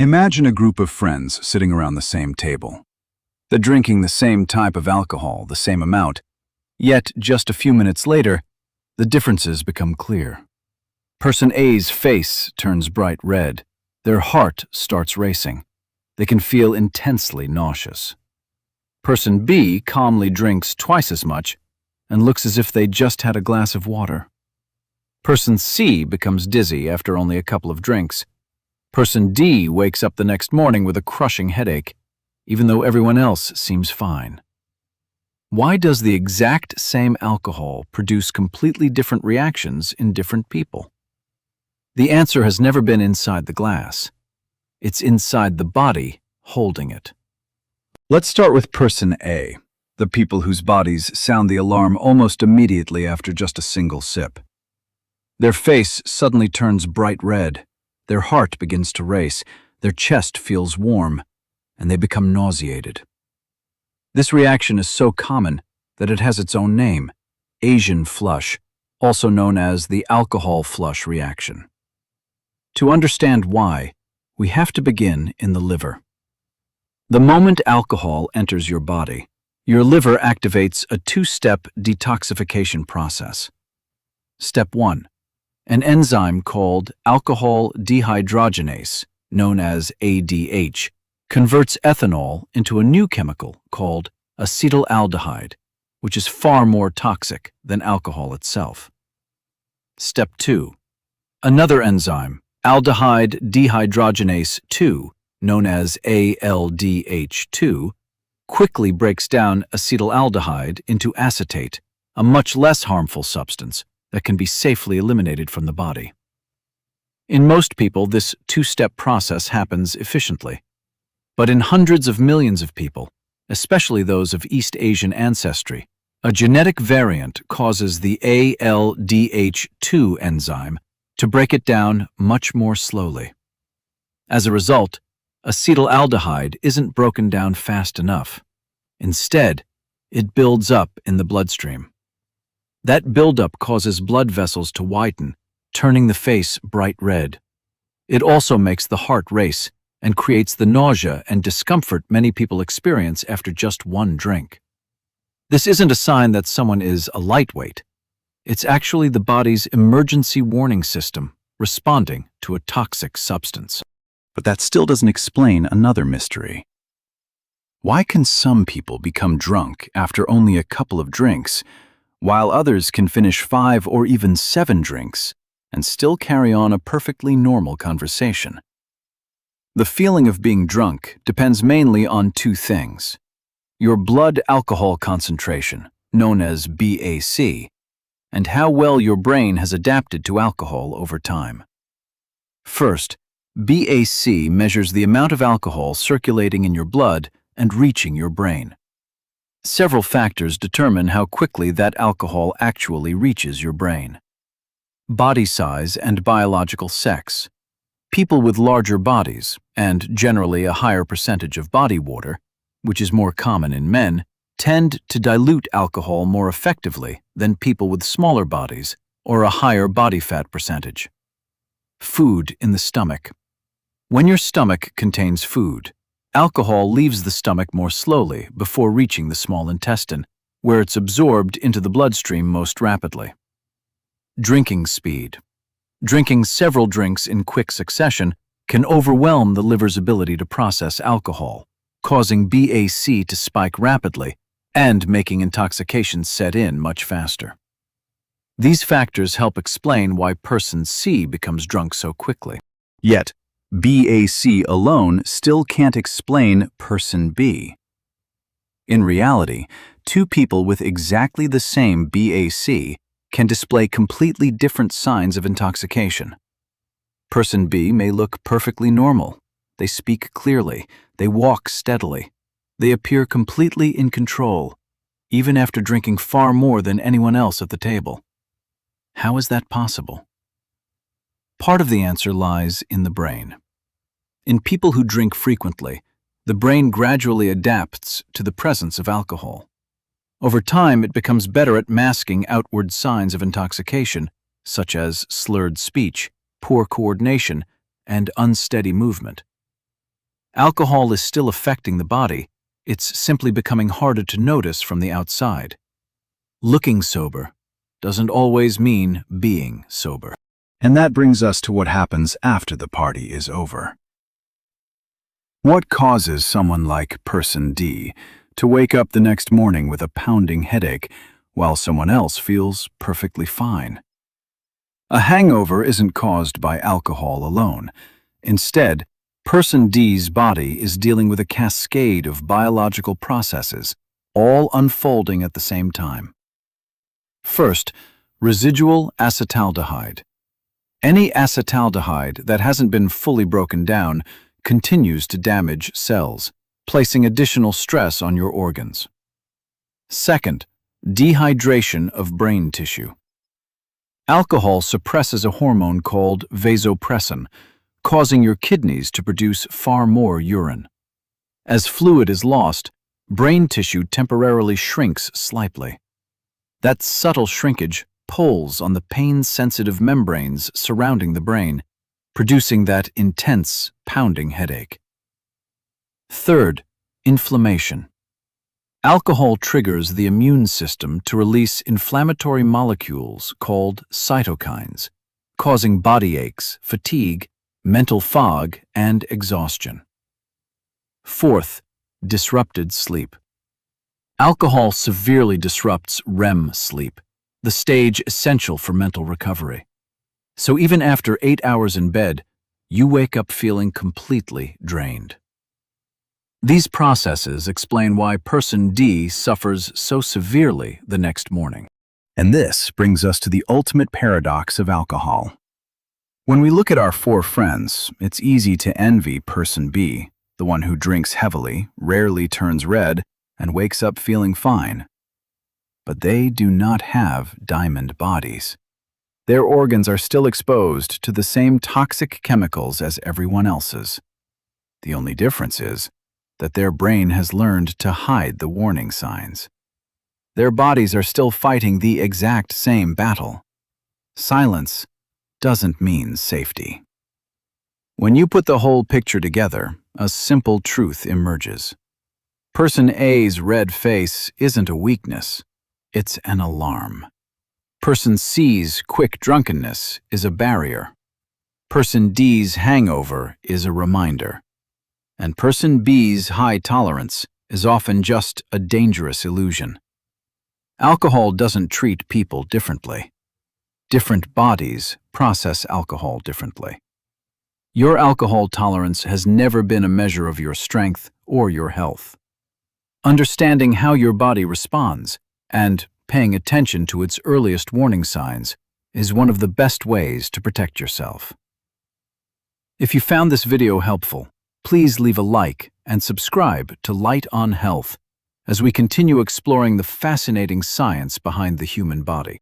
Imagine a group of friends sitting around the same table. They're drinking the same type of alcohol, the same amount, yet just a few minutes later, the differences become clear. Person A's face turns bright red. Their heart starts racing. They can feel intensely nauseous. Person B calmly drinks twice as much and looks as if they just had a glass of water. Person C becomes dizzy after only a couple of drinks. Person D wakes up the next morning with a crushing headache, even though everyone else seems fine. Why does the exact same alcohol produce completely different reactions in different people? The answer has never been inside the glass. It's inside the body holding it. Let's start with Person A, the people whose bodies sound the alarm almost immediately after just a single sip. Their face suddenly turns bright red, their heart begins to race, their chest feels warm, and they become nauseated. This reaction is so common that it has its own name, Asian flush, also known as the alcohol flush reaction. To understand why, we have to begin in the liver. The moment alcohol enters your body, your liver activates a two-step detoxification process. Step 1. An enzyme called alcohol dehydrogenase, known as ADH, converts ethanol into a new chemical called acetaldehyde, which is far more toxic than alcohol itself. Step 2. Another enzyme, aldehyde dehydrogenase 2, known as ALDH2, quickly breaks down acetaldehyde into acetate, a much less harmful substance that can be safely eliminated from the body. In most people, this two-step process happens efficiently. But in hundreds of millions of people, especially those of East Asian ancestry, a genetic variant causes the ALDH2 enzyme to break it down much more slowly. As a result, acetaldehyde isn't broken down fast enough. Instead, it builds up in the bloodstream. That buildup causes blood vessels to widen, turning the face bright red. It also makes the heart race and creates the nausea and discomfort many people experience after just one drink. This isn't a sign that someone is a lightweight. It's actually the body's emergency warning system responding to a toxic substance. But that still doesn't explain another mystery. Why can some people become drunk after only a couple of drinks, while others can finish 5 or even 7 drinks and still carry on a perfectly normal conversation? The feeling of being drunk depends mainly on two things: your blood alcohol concentration, known as BAC, and how well your brain has adapted to alcohol over time. First, BAC measures the amount of alcohol circulating in your blood and reaching your brain. Several factors determine how quickly that alcohol actually reaches your brain. Body size and biological sex. People with larger bodies, and generally a higher percentage of body water, which is more common in men, tend to dilute alcohol more effectively than people with smaller bodies or a higher body fat percentage. Food in the stomach. When your stomach contains food, alcohol leaves the stomach more slowly before reaching the small intestine, where it's absorbed into the bloodstream most rapidly. Drinking speed. Drinking several drinks in quick succession can overwhelm the liver's ability to process alcohol, causing BAC to spike rapidly and making intoxication set in much faster. These factors help explain why Person C becomes drunk so quickly. Yet, BAC alone still can't explain Person B. In reality, two people with exactly the same BAC can display completely different signs of intoxication. Person B may look perfectly normal. They speak clearly. They walk steadily. They appear completely in control, even after drinking far more than anyone else at the table. How is that possible? Part of the answer lies in the brain. In people who drink frequently, the brain gradually adapts to the presence of alcohol. Over time, it becomes better at masking outward signs of intoxication, such as slurred speech, poor coordination, and unsteady movement. Alcohol is still affecting the body, it's simply becoming harder to notice from the outside. Looking sober doesn't always mean being sober. And that brings us to what happens after the party is over. What causes someone like Person D to wake up the next morning with a pounding headache while someone else feels perfectly fine? A hangover isn't caused by alcohol alone. Instead, Person D's body is dealing with a cascade of biological processes, all unfolding at the same time. First, residual acetaldehyde. Any acetaldehyde that hasn't been fully broken down continues to damage cells, placing additional stress on your organs. Second, dehydration of brain tissue. Alcohol suppresses a hormone called vasopressin, causing your kidneys to produce far more urine. As fluid is lost, brain tissue temporarily shrinks slightly. That subtle shrinkage pulls on the pain-sensitive membranes surrounding the brain, producing that intense, pounding headache. Third, inflammation. Alcohol triggers the immune system to release inflammatory molecules called cytokines, causing body aches, fatigue, mental fog, and exhaustion. Fourth, disrupted sleep. Alcohol severely disrupts REM sleep, the stage essential for mental recovery. So even after 8 hours in bed, you wake up feeling completely drained. These processes explain why Person D suffers so severely the next morning. And this brings us to the ultimate paradox of alcohol. When we look at our four friends, it's easy to envy Person B, the one who drinks heavily, rarely turns red, and wakes up feeling fine. But they do not have diamond bodies. Their organs are still exposed to the same toxic chemicals as everyone else's. The only difference is that their brain has learned to hide the warning signs. Their bodies are still fighting the exact same battle. Silence doesn't mean safety. When you put the whole picture together, a simple truth emerges. Person A's red face isn't a weakness, it's an alarm. Person C's quick drunkenness is a barrier. Person D's hangover is a reminder. And Person B's high tolerance is often just a dangerous illusion. Alcohol doesn't treat people differently. Different bodies process alcohol differently. Your alcohol tolerance has never been a measure of your strength or your health. Understanding how your body responds and paying attention to its earliest warning signs is one of the best ways to protect yourself. If you found this video helpful, please leave a like and subscribe to Light on Health as we continue exploring the fascinating science behind the human body.